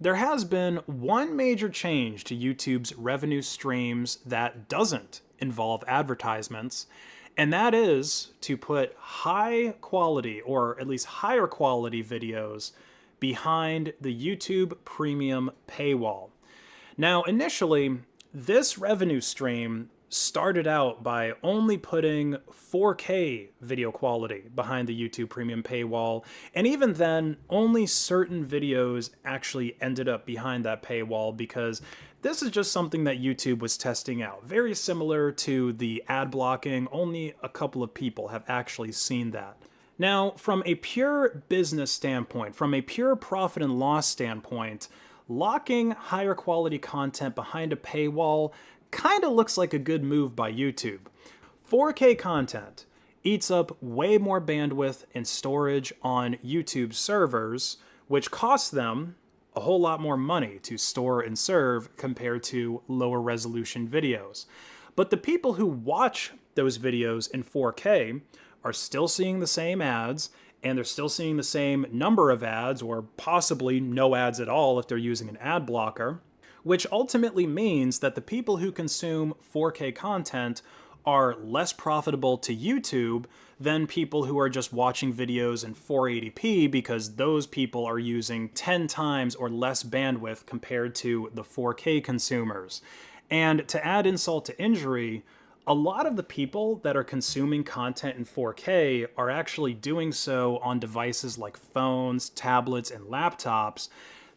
There has been one major change to YouTube's revenue streams that doesn't involve advertisements, and that is to put high quality, or at least higher quality videos behind the YouTube Premium paywall. Now, initially, this revenue stream started out by only putting 4K video quality behind the YouTube Premium paywall, and even then, only certain videos actually ended up behind that paywall because this is just something that YouTube was testing out. Very similar to the ad blocking, only a couple of people have actually seen that. Now, from a pure business standpoint, from a pure profit and loss standpoint, locking higher quality content behind a paywall kind of looks like a good move by YouTube. 4K content eats up way more bandwidth and storage on YouTube servers, which costs them a whole lot more money to store and serve compared to lower resolution videos. But the people who watch those videos in 4K are still seeing the same ads, and they're still seeing the same number of ads, or possibly no ads at all if they're using an ad blocker, which ultimately means that the people who consume 4K content are less profitable to YouTube than people who are just watching videos in 480p, because those people are using 10 times or less bandwidth compared to the 4K consumers. And to add insult to injury, a lot of the people that are consuming content in 4K are actually doing so on devices like phones, tablets, and laptops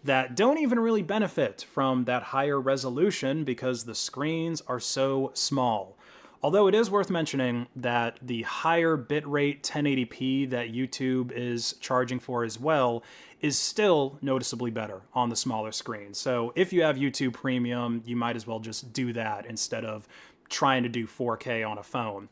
that don't even really benefit from that higher resolution because the screens are so small. Although it is worth mentioning that the higher bitrate 1080p that YouTube is charging for as well is still noticeably better on the smaller screen. So if you have YouTube Premium, you might as well just do that instead of trying to do 4K on a phone.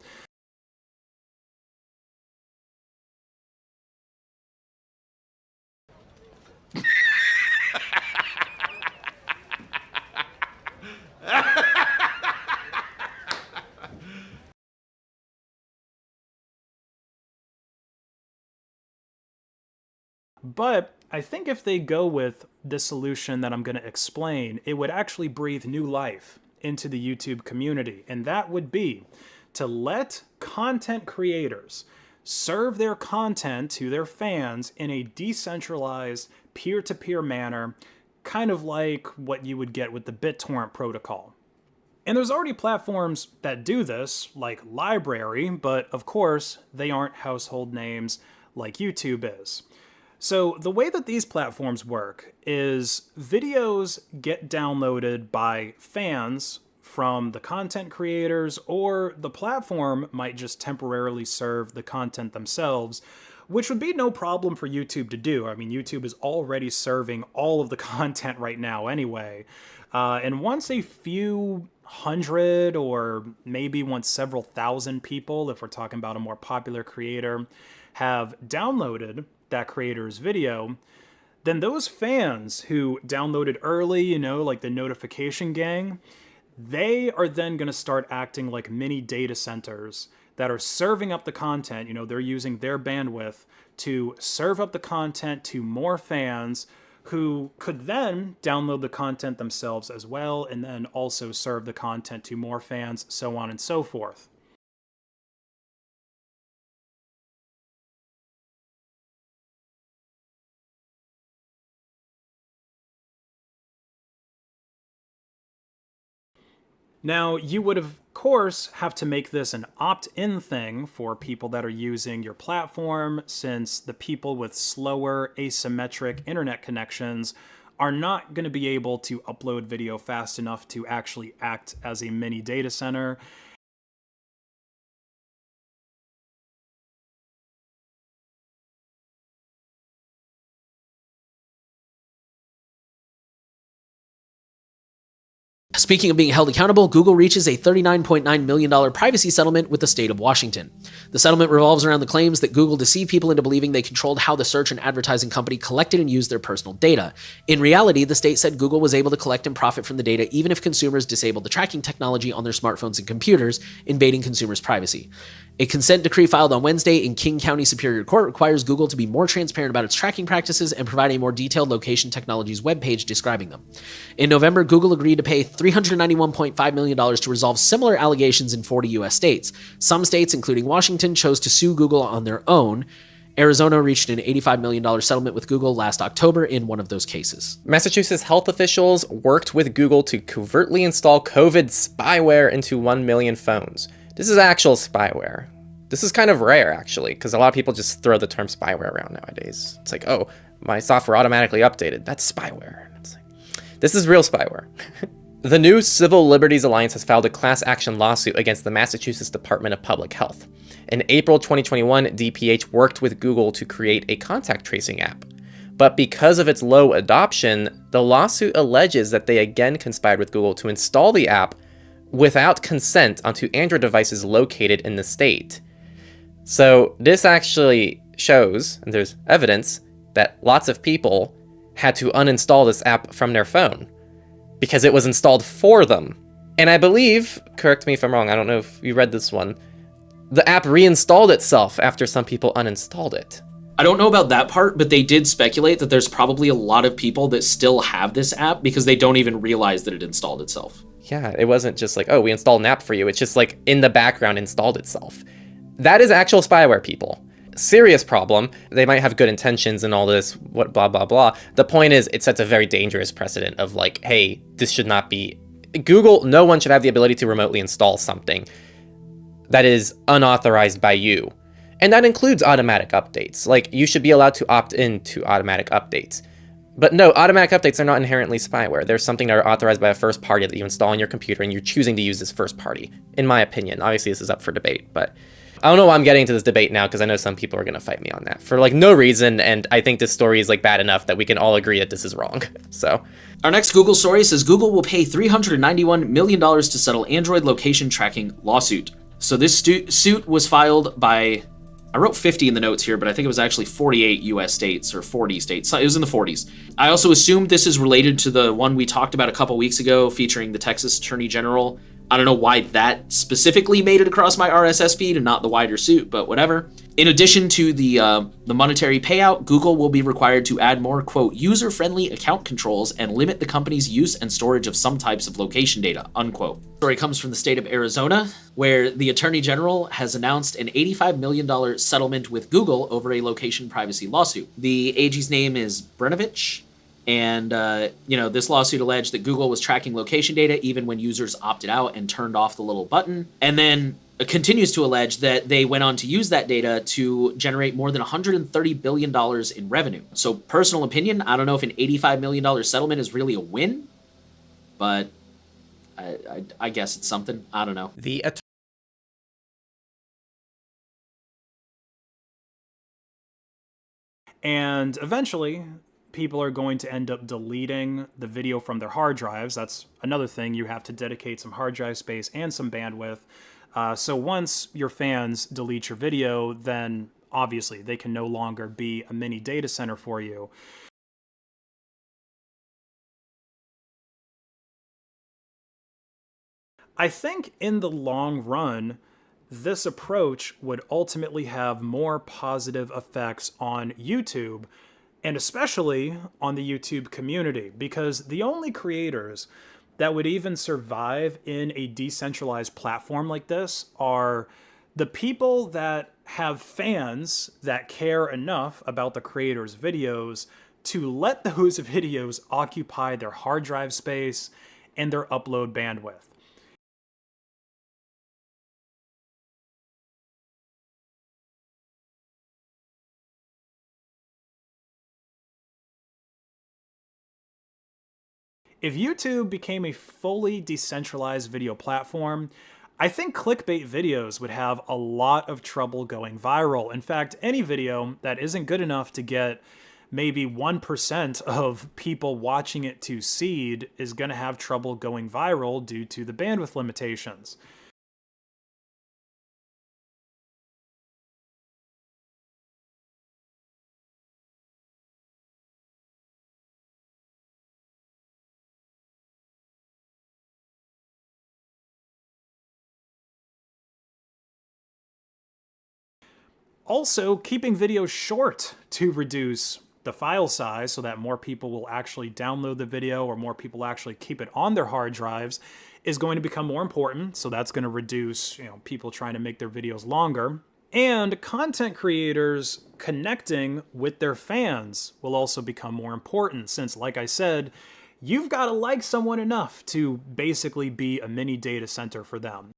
But I think if they go with the solution that I'm going to explain, it would actually breathe new life into the YouTube community. And that would be to let content creators serve their content to their fans in a decentralized, peer-to-peer manner, kind of like what you would get with the BitTorrent protocol. And there's already platforms that do this, like Library, but of course, they aren't household names like YouTube is. So the way that these platforms work is videos get downloaded by fans from the content creators, or the platform might just temporarily serve the content themselves, which would be no problem for YouTube to do. I mean, YouTube is already serving all of the content right now anyway. And once a few hundred, or maybe once several thousand people, if we're talking about a more popular creator, have downloaded that creator's video, then those fans who downloaded early, you know, like the notification gang, they are then going to start acting like mini data centers that are serving up the content. You know, they're using their bandwidth to serve up the content to more fans who could then download the content themselves as well, and then also serve the content to more fans, so on and so forth. Now, you would of course have to make this an opt-in thing for people that are using your platform, since the people with slower asymmetric internet connections are not going to be able to upload video fast enough to actually act as a mini data center. Speaking of being held accountable, Google reaches a $39.9 million privacy settlement with the state of Washington. The settlement revolves around the claims that Google deceived people into believing they controlled how the search and advertising company collected and used their personal data. In reality, the state said Google was able to collect and profit from the data even if consumers disabled the tracking technology on their smartphones and computers, invading consumers' privacy. A consent decree filed on Wednesday in King County Superior Court requires Google to be more transparent about its tracking practices and provide a more detailed location technologies webpage describing them. In November, Google agreed to pay $391.5 million to resolve similar allegations in 40 U.S. states. Some states, including Washington, chose to sue Google on their own. Arizona reached an $85 million settlement with Google last October in one of those cases. Massachusetts health officials worked with Google to covertly install COVID spyware into 1 million phones. This is actual spyware. This is kind of rare, actually, because a lot of people just throw the term spyware around nowadays. It's like, oh, my software automatically updated. That's spyware. It's like, this is real spyware. The new Civil Liberties Alliance has filed a class action lawsuit against the Massachusetts Department of Public Health. In April 2021, DPH worked with Google to create a contact tracing app. But because of its low adoption, the lawsuit alleges that they again conspired with Google to install the app without consent onto Android devices located in the state. So this actually shows, and there's evidence, that lots of people had to uninstall this app from their phone because it was installed for them. And I believe, correct me if I'm wrong, I don't know if you read this one, the app reinstalled itself after some people uninstalled it. I don't know about that part, but they did speculate that there's probably a lot of people that still have this app because they don't even realize that it installed itself. Yeah, it wasn't just like, oh, we installed an app for you. It's just like in the background installed itself. That is actual spyware, people. Serious problem. They might have good intentions and all this, what blah, blah, blah. The point is, it sets a very dangerous precedent of like, hey, this should not be... Google, no one should have the ability to remotely install something that is unauthorized by you. And that includes automatic updates. Like, you should be allowed to opt in to automatic updates. But no, automatic updates are not inherently spyware. There's something that are authorized by a first party that you install on your computer, and you're choosing to use this first party, in my opinion. Obviously, this is up for debate, but I don't know why I'm getting into this debate now, because I know some people are going to fight me on that for like no reason, and I think this story is like bad enough that we can all agree that this is wrong. So our next Google story says Google will pay $391 million to settle Android location tracking lawsuit. So this suit was filed by... I wrote 50 in the notes here, but I think it was actually 48 US states or 40 states. It was in the 40s. I also assumed this is related to the one we talked about a couple weeks ago featuring the Texas Attorney General. I don't know why that specifically made it across my RSS feed and not the wider suit, but whatever. In addition to the monetary payout, Google will be required to add more, quote, user-friendly account controls and limit the company's use and storage of some types of location data, unquote. The story comes from the state of Arizona, where the Attorney General has announced an $85 million settlement with Google over a location privacy lawsuit. The AG's name is Brenovich. And, this lawsuit alleged that Google was tracking location data even when users opted out and turned off the little button. And then continues to allege that they went on to use that data to generate more than $130 billion in revenue. So personal opinion, I don't know if an $85 million settlement is really a win, but I guess it's something. I don't know. And eventually, people are going to end up deleting the video from their hard drives. That's another thing. You have to dedicate some hard drive space and some bandwidth. So once your fans delete your video, then obviously they can no longer be a mini data center for you. I think in the long run, this approach would ultimately have more positive effects on YouTube, and especially on the YouTube community, because the only creators that would even survive in a decentralized platform like this are the people that have fans that care enough about the creators' videos to let those videos occupy their hard drive space and their upload bandwidth. If YouTube became a fully decentralized video platform, I think clickbait videos would have a lot of trouble going viral. In fact, any video that isn't good enough to get maybe 1% of people watching it to seed is going to have trouble going viral due to the bandwidth limitations. Also, keeping videos short to reduce the file size so that more people will actually download the video or more people actually keep it on their hard drives is going to become more important. So that's going to reduce, people trying to make their videos longer. And content creators connecting with their fans will also become more important since, like I said, you've got to like someone enough to basically be a mini data center for them.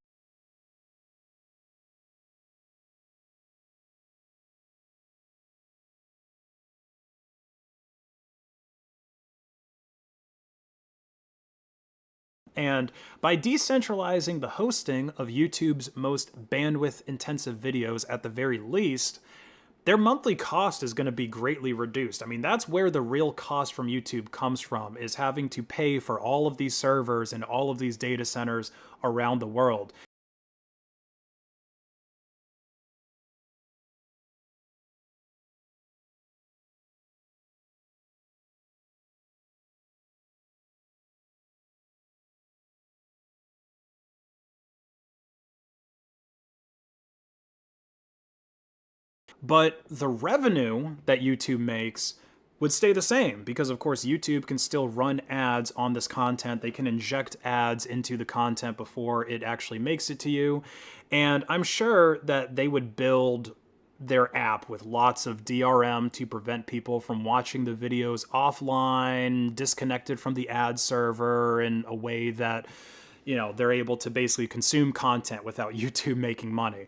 And by decentralizing the hosting of YouTube's most bandwidth intensive videos at the very least, their monthly cost is going to be greatly reduced. I mean, that's where the real cost from YouTube comes from, is having to pay for all of these servers and all of these data centers around the world. But the revenue that YouTube makes would stay the same because, of course, YouTube can still run ads on this content. They can inject ads into the content before it actually makes it to you. And I'm sure that they would build their app with lots of DRM to prevent people from watching the videos offline, disconnected from the ad server in a way that, they're able to basically consume content without YouTube making money.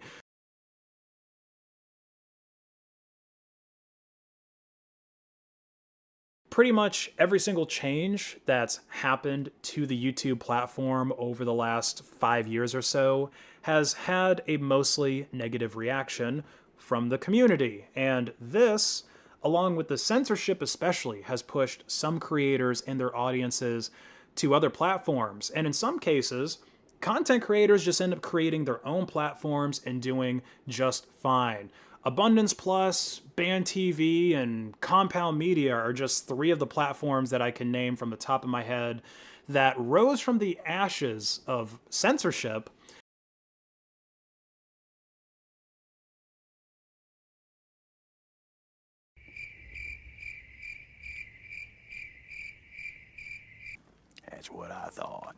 Pretty much every single change that's happened to the YouTube platform over the last 5 years or so has had a mostly negative reaction from the community. And this, along with the censorship especially, has pushed some creators and their audiences to other platforms. And in some cases, content creators just end up creating their own platforms and doing just fine. Abundance Plus, Band TV, and Compound Media are just three of the platforms that I can name from the top of my head that rose from the ashes of censorship. That's what I thought.